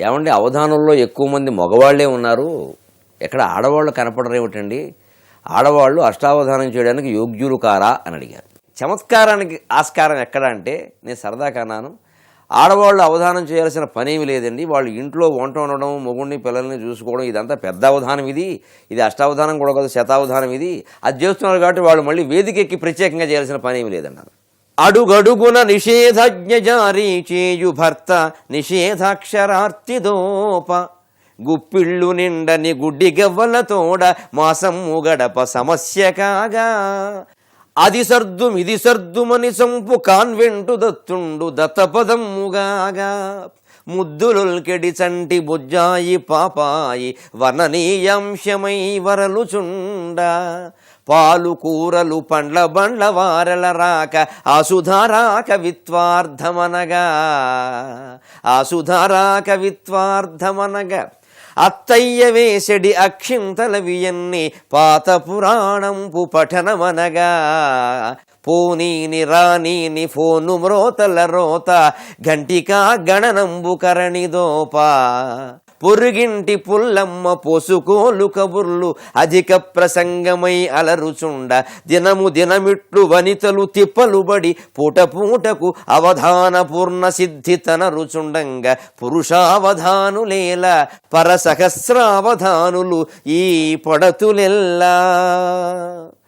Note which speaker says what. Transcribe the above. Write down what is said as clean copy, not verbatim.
Speaker 1: ఏమండి, అవధానంలో ఎక్కువ మంది మగవాళ్లే ఉన్నారు, ఎక్కడ ఆడవాళ్ళు కనపడరేమిటండి? ఆడవాళ్ళు అష్టావధానం చేయడానికి యోగ్యులు కారా అని అడిగారు. చమత్కారానికి ఆస్కారం ఎక్కడ అంటే, నేను సరదాగా అన్నాను, ఆడవాళ్ళు అవధానం చేయాల్సిన పనేమి లేదండి. వాళ్ళు ఇంట్లో వంట వండడం, మొగుడిని పిల్లల్ని చూసుకోవడం, ఇదంతా పెద్ద అవధానం. ఇది అష్టావధానం కూడా కాదు, శతావధానం. అది చేస్తున్నారు కాబట్టి వాళ్ళు మళ్ళీ వేదికెక్కి ప్రత్యేకంగా చేయాల్సిన పనేమి లేదన్నారు. అడుగడుగున నిషేధజ్ఞ జారీ చేయు భర్త నిషేధాక్షరార్తిదోప, గుప్పిళ్ళు నిండని గుడ్డి గవ్వలతోడ మాసమ్ము గడప సమస్య కాగా, అది సర్దు మిది సర్దుమని సంపు కాన్వెంటు దత్తుండు దత్తపదమ్ముగాగా, ముద్దులొల్కెడి చంటి బుజ్జాయి పాపాయి వననీయాంశమై వరలుచుండ, పాలు కూరలు పండ్ల బండ్ల వారల రాక ఆసుధారాక విత్వార్థమనగా, అత్తయ్య వేసెడి అక్షింతల వియన్ని పాత పురాణంపు పఠనమనగా, పోనీని రానీని ఫోను మ్రోతల రోత గంటికా గణనంబు కరణిదోప, పొరుగింటి పుల్లమ్మ పోసుకోలు కబుర్లు అధిక ప్రసంగమై అలరుచుండ, దినము దినమిట్లు వనితలు తిప్పలుబడి పూటపూటకు అవధాన పూర్ణ సిద్ధి తనరుచుండంగా, పురుషావధానులేల పరసహస్రావధానులు ఈ పొడతులెల్లా.